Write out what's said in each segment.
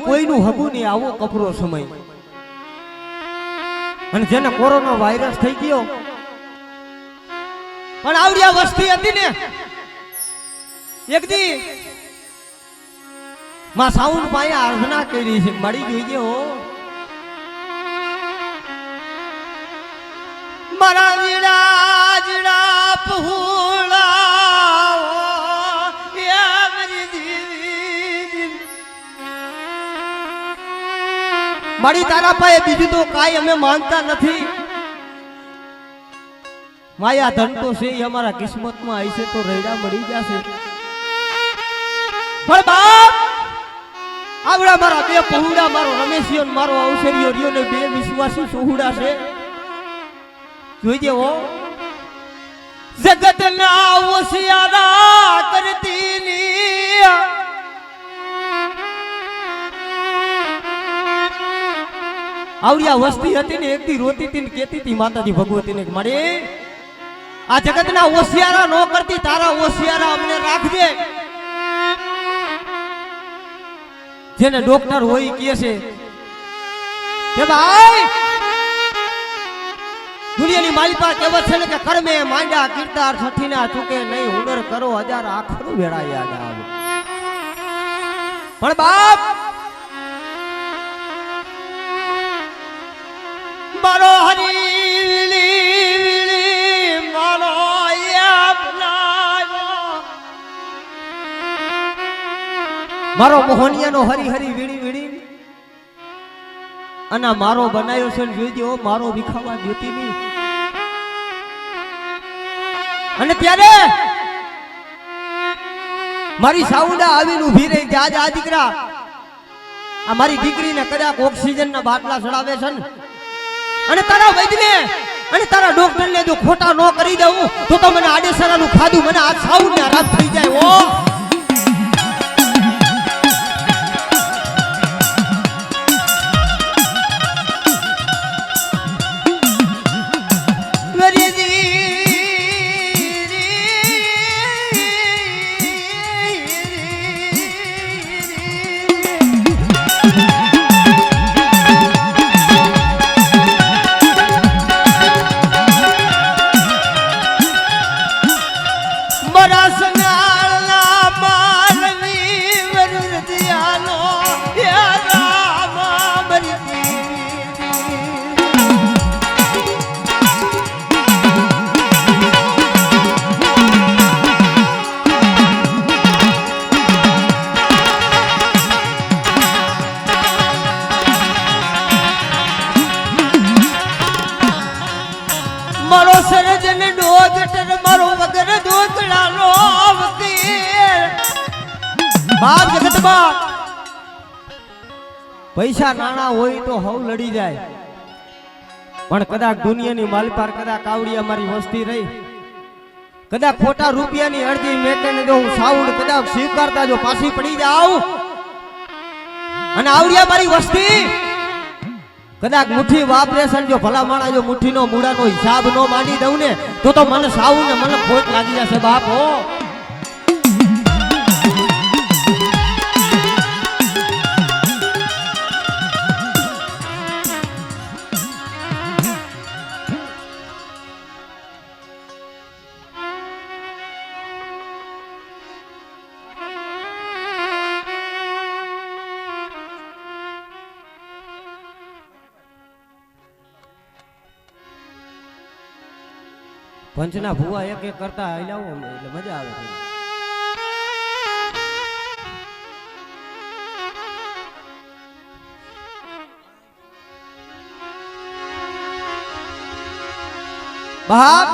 કોઈનું હગું નહીં, આવો કપરો સમય. અને જેને કોરોના વાયરસ થઈ ગયો, પણ આવડિયા વસ્તી હતી ને એક દી માં સાઉન્ડ પાસે આરાધના કરી છે, મળી જોઈ હો મારા વીડા જીડા પહુડા મારી તારા પાસે બીજું તો કાંઈ અમે માનતા નથી. માયા ધન તો છે એ અમારા કિસ્મતમાં આવી છે તો રૈડા મળી જશે. પણ બાપ આવડા મારા બે પહુડા, મારો રમેશિયો ને મારો અવસરીયો રહ્યો ને બે વિશ્વાસી સોહુડા છે. જોઈજે હો જગત ના ઓસિયારા કરતી ની આવડિયા વસ્તી હતી ને એક દી રોતી હતી ને કેતી હતી માતાજી ભગવતી ને મળે આ જગત ના ઓસિયારા નો કરતી, તારા ઓસિયારા અમને રાખજે. જેને ડોક્ટર હોય કહે છે કે ભાઈ દુનિયાની માલિકા કહેવત છે ને કે કર્મે માંડ્યા કીર્તાર છઠ્ઠી ના ચૂકે નહીં, હુનર કરો હજાર આખરું વેળા યાદ આવે. પણ બાપ મારો હરી મારો મારો મોહનિયાનો હરી હરી વીણી વીણી અને મારો બનાવ્યો છે જોઈજો મારો વિખાવા દેતી નહીં. અને ત્યારે મારી સાઉન્ડા આવીને ઊભી રહી કે આજ આ દીકરા આ મારી દીકરીને કદાચ ઓક્સિજન ના બાટલા ચડાવે છે ને અને તારા વૈદ્યને અને તારા ડોક્ટરને જો ખોટા ન કરી દઉં તો મને આડેસરાનું ખાધું મને આ સાઉન્ડને આરામ થઈ જાય. ઓ મારો સરજન ડોગટર મારો વગર દોકડાનો વકીલ બાપ જગતમાં પૈસા નાણા હોય તો હવ લડી જાય, પણ કદાચ દુનિયાની માલપાર કદાચ આવડી અમારી વસ્તી રહી, કદાચ ખોટા રૂપિયાની અડધી મેટને જો હું સાઉન્ડ કદાચ સ્વીકારતા જો પાછી પડી જાઉં અને આવડિયા મારી વસ્તી કદાચ મુઠ્ઠી વાપરે છે, જો ભલા માણા જો મુઠ્ઠીનો મૂળાનો હિસાબ નો માંડી દઉં ને તો મને સાવું ને મને ખોટ લાગી જશે બાપ. હો પંચના ભુવા એક એક કરતા આવો એટલે મજા આવે. બાપ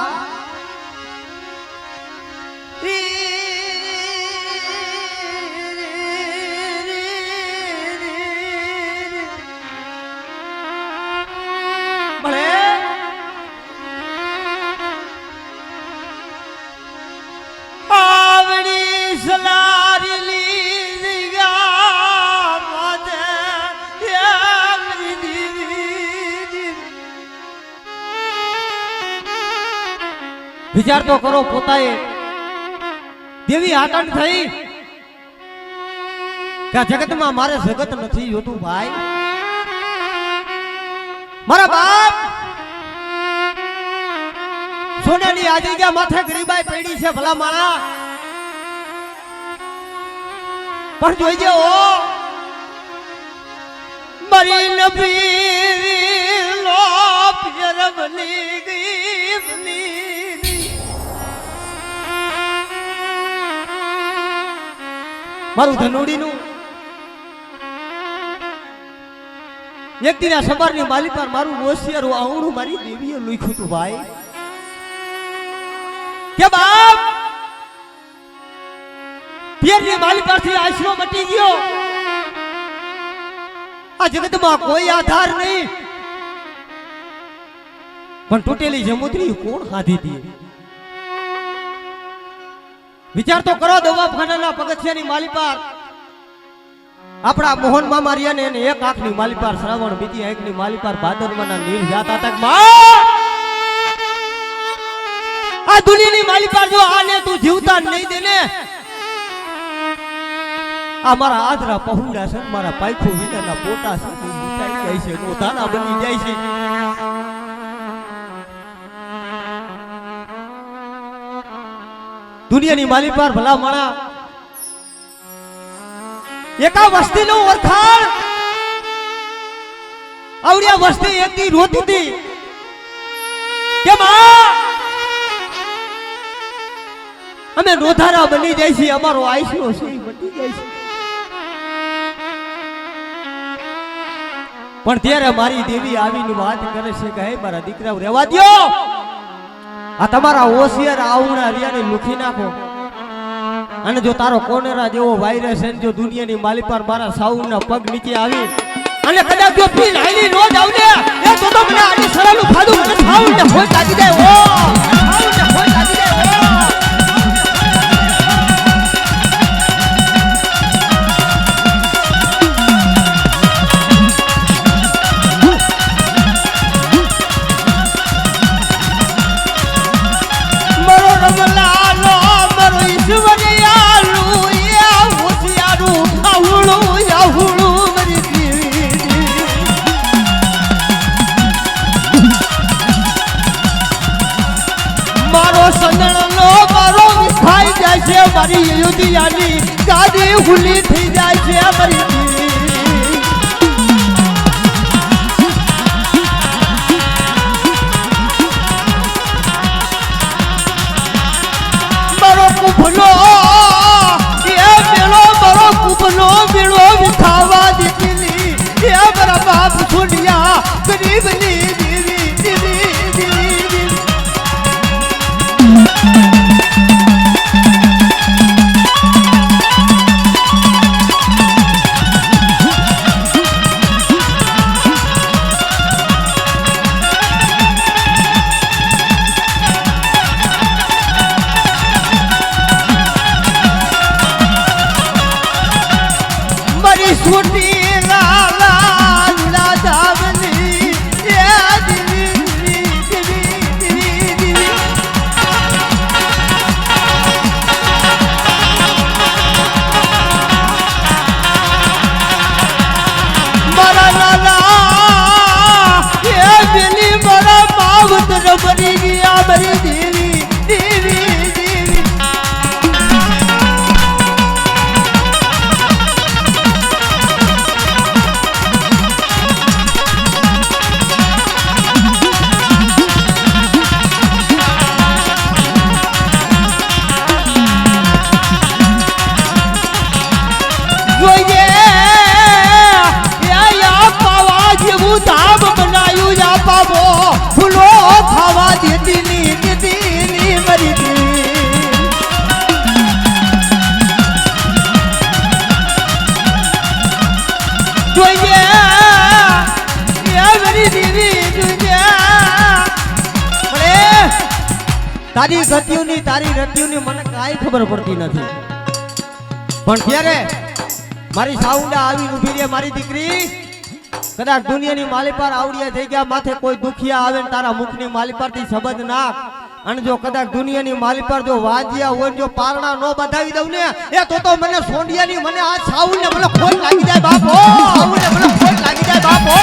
વિચાર તો કરો પોતાએ દેવી આતંક થઈ કે આ જગતમાં મારે જગત નથી જોતું ભાઈ. મારા બાપ સોનાની આ જગ્યા માથે ગરીબાઈ પડી છે ભલા માણા, પણ જોઈજે ઓ મારી નબી લો પિયરબની ગીબની મારું ધનોડીનું એક દિના સવારની માલી પર મારું હોશિયાર આવડું મારી દેવીએ લખ્યું હતું ભાઈ કે બાપ પિયરની માલી પરથી આશરો મટી ગયો, આ જગતમાં કોઈ આધાર નહીં, પણ તૂટેલી જમુદ્રી કોણ ખાધી હતી? વિચાર તો કરો. દવાખાનાના પગથિયાની માલી પર આપણા મોહન મામા રહ્યા ને એક આંખની માલી પર શ્રાવણ, બીજી આંખની માલી પર ભાદરવાના નીર જાતા તક આ દુનિયાની માલી પર જો આને તું જીવતા નહીં દે ને, આ મારા આદરા પहुડા છે, મારા પાયખો વિનાના પોટા છે, મુટાઈ જાય છે, નોધાના બની જાય છે. દુનિયાની માલી પર ભલા માણા એકા વસ્તી નું ઓળખાણ આવડિયા વસ્તી એકથી રોતી હતી કે માં અમે નોધારા બની જાય છે, અમારો આઈસરો છે બની જાય છે. પણ ત્યારે મારી દેવી આવીને વાત કરે છે કે હે મારા દીકરાઓ રહેવા દ્યો, આ તમારા હોશિયાર આવણા રિયાને લુખી નાખો, અને જો તારો કોનેરા જેવો વાયરસ છે, જો દુનિયાની માલી પર મારા સાઉના પગ નીચે આવી અને કદાચ જો પીન હાલી નો જાવ ને એ તો મને આડી સરાલું ખાધું મને સાઉને હોય લાગી જાય, ઓ સાઉને હોય લાગી જાય. મારી યુધિયાની ગાડી ભૂલી થઈ જાય છે મારી મારો કુફનો એ મેળો મારો કુફનો મેળો વિખાવા દીધી એ મારા બાપ સુનિયા ગરીબની દેવી દેવી દેવી છોટી લાલા દાવની એ દીવી દીવી દીવી દીવી મારા લાલા એ બેલી મારા માવતર બની ગયા મારી દેવી દેવી દેવી ફૂલો ખાવા દેતી મરી જોઈએ તારી ગતિઓની તારી રતિઓની મને કાંઈ ખબર પડતી નથી, પણ ત્યારે મારી સાઉન્ડા આવી ઊભી રહે મારી દીકરી. કદાચ દુનિયાની માલી પર આવડિયા થઈ ગયા માથે કોઈ દુખિયા આવે ને તારા મુખની માલી પરથી શબ્દ નાખ અને જો કદાચ દુનિયાની માલી પર જો વાજિયા હોય જો પારણા નો બંધાવી દઉં ને એ તો મને સોંડિયાની મને આ સાઉલ ને મને ખોટ લાગી જાય બાપો સાઉલ ને મને ખોટ લાગી જાય બાપો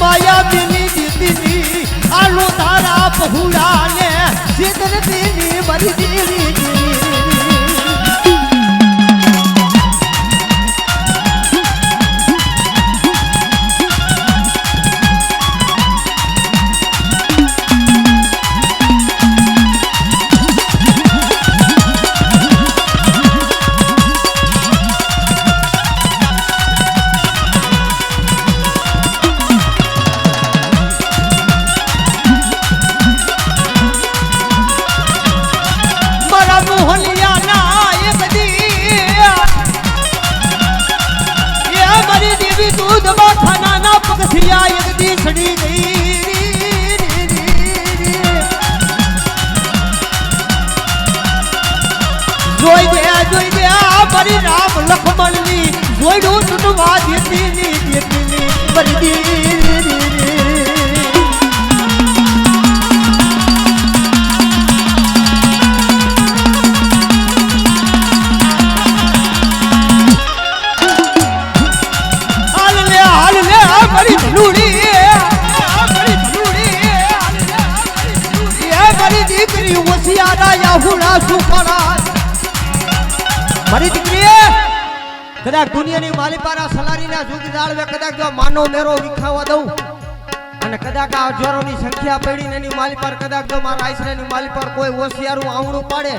माया बिनी दीदी आलू तारा पहुड़ा ने सिदर दीनी मरी दीदी राम लक्ष्मण મારી દીકરી કદાચ દુનિયાની માલિપારા સલારીના જુગ જાળવે કદાચ જો માનો મેરો વિખાવા દઉં અને કદાચ આ જોરોની સંખ્યા પડીને એની માલિપાર કદાચ જો મારા આઈસરાની માલિપાર કોઈ હોશિયારું આવણું પાડે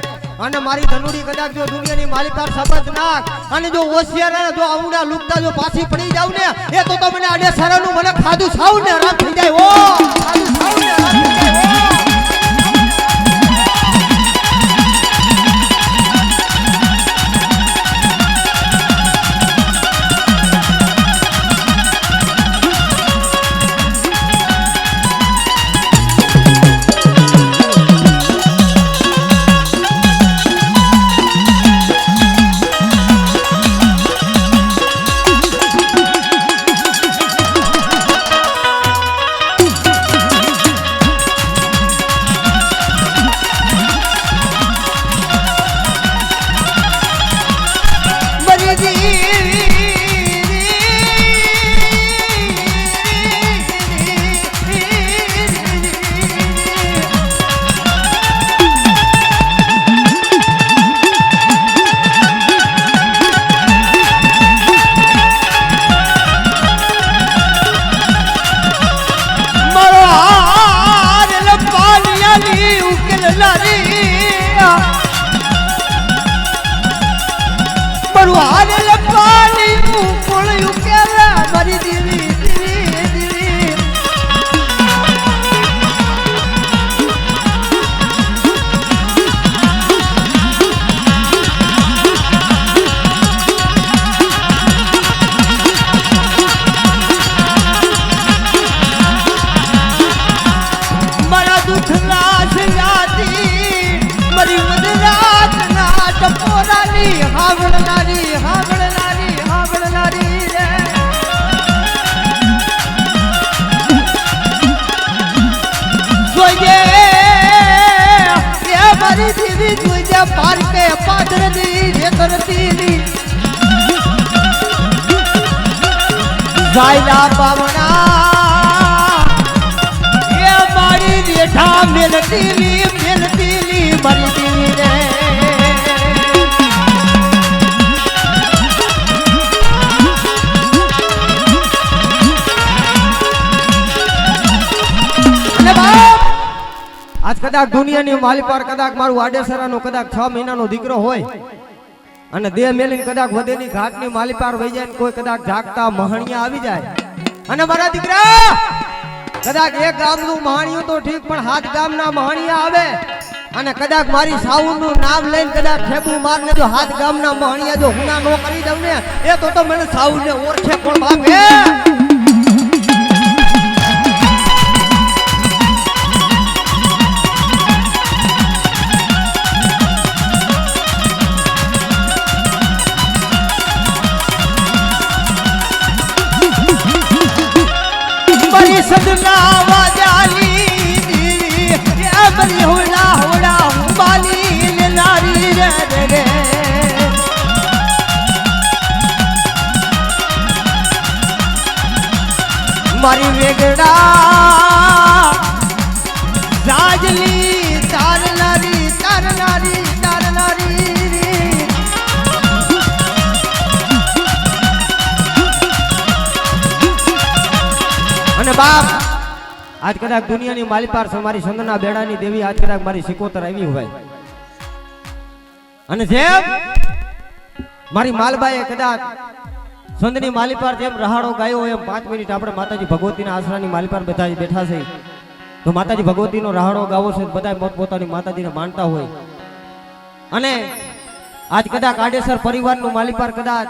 અને મારી ધનુડી કદાચ જો દુનિયાની માલિપાર શબ્દ નાખ અને જો હોશિયાર જો આવડા લુકતા જો પાછી પડી જાવ ને એ તો મને આડે સરાનું મને ખાધું સાવ ને રામ થઈ જાય ઓ ખાધું સાવ ને રામ થઈ જાય पार के पादर दी रे करती दी जायला पावना ये मारी रेठा मिलती ली मरती रे आज कदाच दुनियानी मालिपार कदाच मारू आडेसरानो कदाच 6 महीनानो દીકરો હોય અને દેહ મેલીને કદાચ વધેની ઘાટની માલિપાર વઈ જાય કોઈ કદાચ જાગતા મહાણિયા આવી જાય અને મારા દીકરા કદાચ એક ગામનું મહાણિયું તો ઠીક પણ 7 ગામના મહાણિયા આવે અને કદાચ મારી સાઉન્ડ નું નામ લઈને કદાચ ખેબુ મારને જો હાથ ગામના મહણિયા જો હુના નો કરી દઉં ને એ તો મને સાઉન્ડ ને ઓળખે કોણ બાપ હે સદના વાજાલી બરી હોડા હોડા હુંબાલી ને નારી રે રે મારી વેગડા સાજલી તારનારી તારનારી તારનારી અને બાપ આજ કદાચ દુનિયાની માલિપાર છે મારી સંગના બેડાની દેવી આજ કદાચ મારી સિકોતર આવી હોય અને જેમ મારી માલબાએ કદાચ સંતની માલિપાર જેમ રહાડો ગાયો એમ 5 મિનિટ આપણે માતાજી ભગવતીના આશરાની માલિપાર બધા બેઠા છે તો માતાજી ભગવતીનો રહાડો ગાવો છે બધા પોતાની માતાજીને માનતા હોય અને આજ કદાચ આડેસર પરિવારનું માલિપાર કદાચ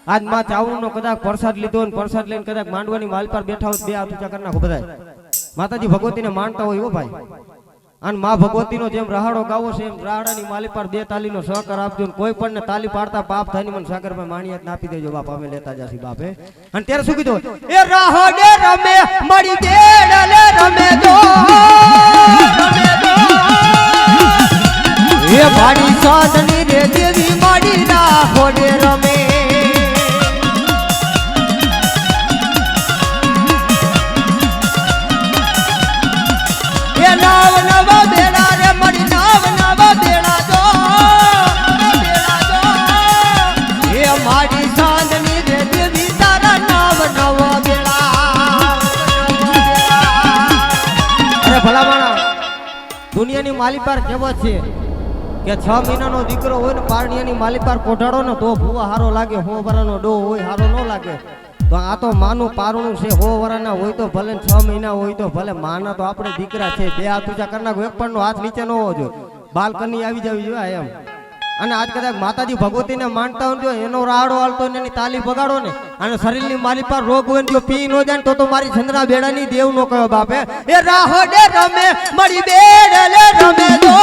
આજ માં ચાવણનો કદાચ પ્રસાદ લીધો ને પ્રસાદ લઈને કદાચ માંડવાની માલિપાર બેઠા હોય બે હાથ ઊંચા કરી નાખો બધા માતાજી ભગવતીને માનતા હોય હો ભાઈ અને માં ભગવતીનો જેમ રહાડો ગાવો છે એમ રાહડાની માલિપાર 2 તાલીનો સહકાર આપજો ને કોઈ પણ ને તાલી પાડતા પાપ થાય મને સાગરભાઈ માણિયાત ના આપી દેજો બાપ અમે લેતા જાસી બાપ હે અને ત્યારે શું કીધું એ રાહડે રમે મળી દેડલે રમે દો એ ભાડી સાધની રે દેવી માડી રાહડે રમે નાવ નવ બેડા રે મળી નાવ નવ બેડા દો એ મારી સાંજની રે દેવી તારા નાવ નવ બેડા અરે ભલા માણા દુનિયાની માલિપાર કેવો છે કે 6 મહિનાનો દીકરો હોય ને પારણિયાની માલિપાર કોઢાડો ને તો ભૂવા હારો લાગે 100 વરાનો ડો હોય હારો ન લાગે તો આ તો માનું પારણું છે 100 વરાના હોય તો ભલે 6 મહિના હોય તો ભલે માના તો આપણે દીકરા છે 2 હાથ ઊંચા કરી નાખો એક પણ નો હાથ નીચે ન હોવો જોઈએ બાલકની આવી જવી જોઈએ એમ અને આજ કદાચ માતાજી ભગવતીને માનતા હોય જો એનો રાડો હાલતો ને એની તાલી બગાડો ને અને શરીરની મારી પર રોગ હોય ને જો પી ન જાય તો મારી ચંદ્રા બેડાની દેવ નો કયો બાપે એ રાહડે રમે મળી બેડલે રમે દો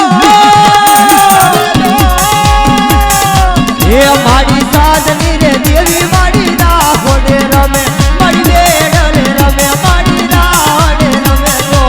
એ મારી સાધની રે દેવી મારી રાહડે રમે મળી બેડલે રમે મારી રાહડે રમે દો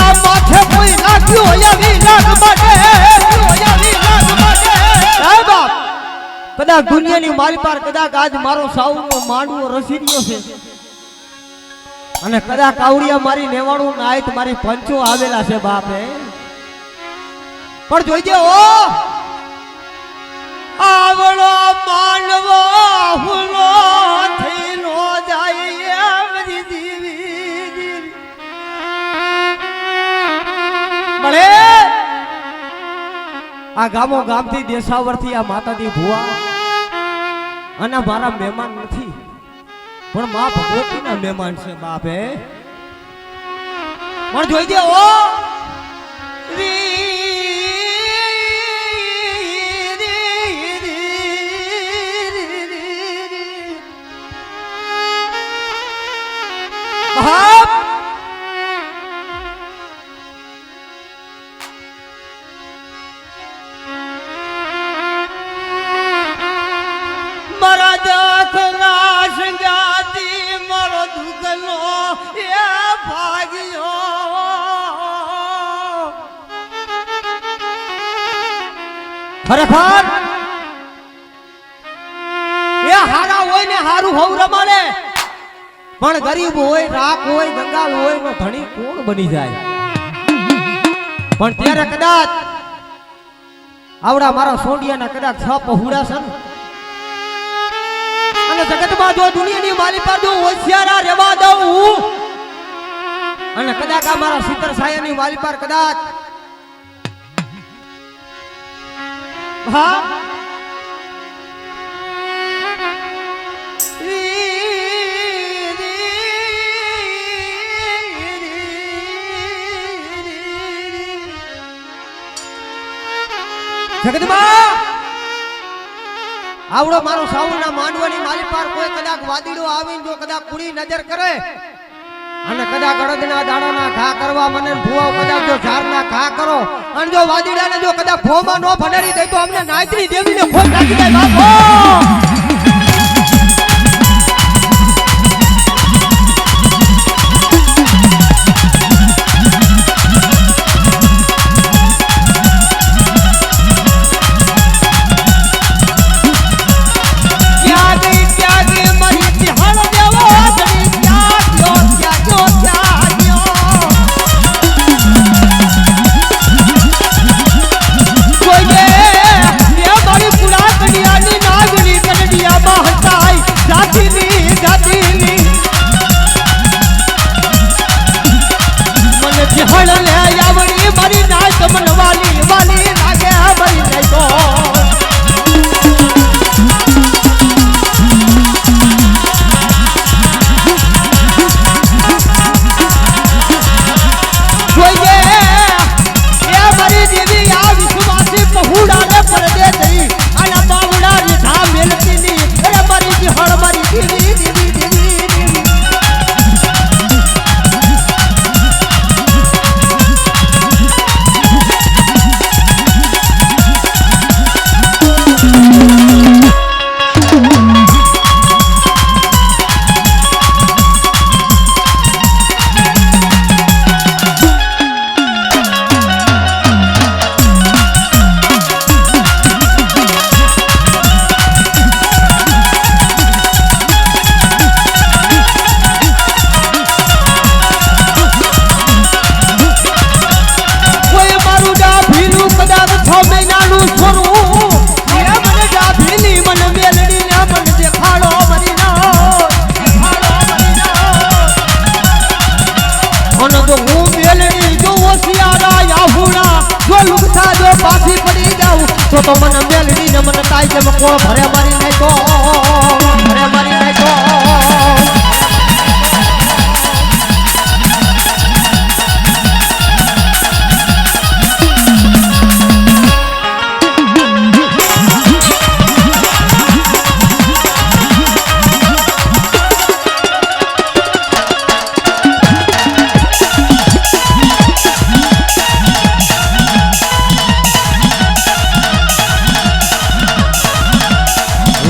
આ માથે કોઈ લાગ્યું હોય વિલાગ માટે બાપ કદાચ દુનિયાની મારી પાર કદાચ આજ મારો સાવનો માંડવો રસી રહ્યો છે અને કદાચ કાવડિયા મારી નેવાણું નાયત મારી પંચો આવેલા છે બાપે પણ જોઈજે ઓ આવડો માંડવો હુલો થઈ નો જાય એમની દીવી મળે આ ગામો ગામથી દેશાવરથી આ માતાજી ભુવા અને મારા મહેમાન નથી પણ માં ભગવતીના મહેમાન છે બાપે પણ જોઈજે ઓ મારા દખના સંગાતી મારો દુઃખનો એ ભાગ્યો ખરેખર એ હારા હોય ને હારું હોવ રમાડે પણ ગરીબ હોય રાખ હોય ગંગાલ હોય નો ધણી કોણ બની જાય પણ ત્યારે કદાચ આવડા મારા સોડિયાના કદાચ છ પહોળા છે અને જગતમાં જો દુનિયાની માલી પર જો હોશિયારા રહેવા દઉં અને કદાચ આ મારા સિત્તર સાયાની માલી પર કદાચ હા જગતમાં આવડો મારો સાવના માંડવાની માલી પાર કોઈ કદાચ વાદીડો આવીને જો કદાચ કુડી નજર કરે અને કદાચ અડદના દાણાના ઘા કરવા મને ભુવાઓ કદાચ જો ઝારના ઘા કરો અને જો વાદીડાને જો કદાચ ફોમાં નો ભંડારી દે તો અમને નાયત્રી દેવીને ખોટ લાગી જાય બાપો તો મને મેલડી ને મને તાઈ કે કોણ ભરે મારી નાખો ભરે મારી નાખો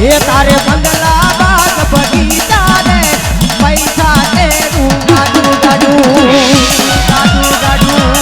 ये तारे बंगला बाग बगीचा रे पैसा तेरू गाडू गाडू गाडू गाडू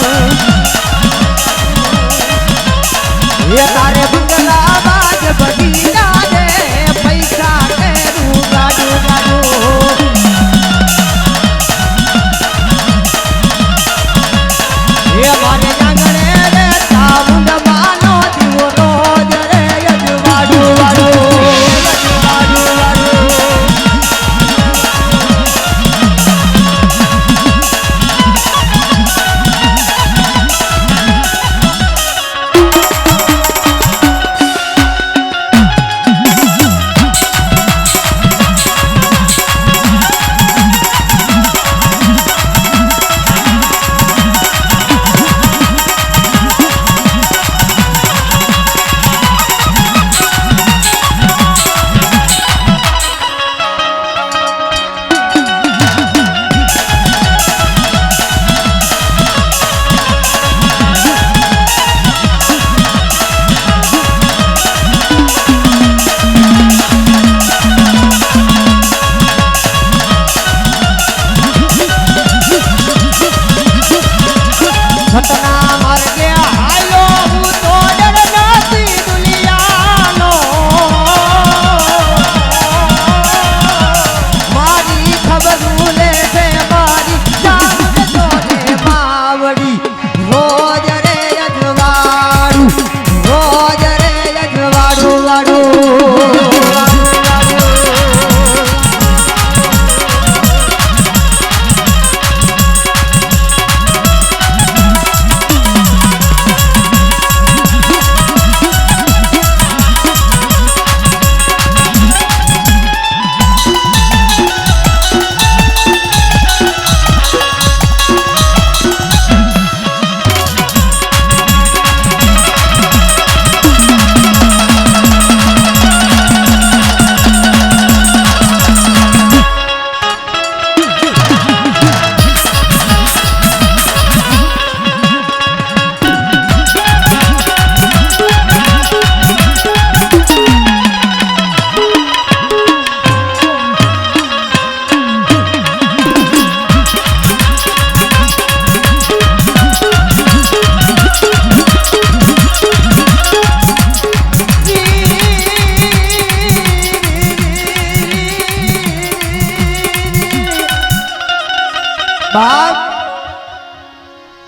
બાપ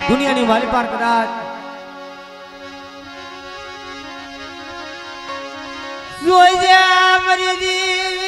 દુનિયાની માલી પાર કદાચ જોઈ જા મરી દી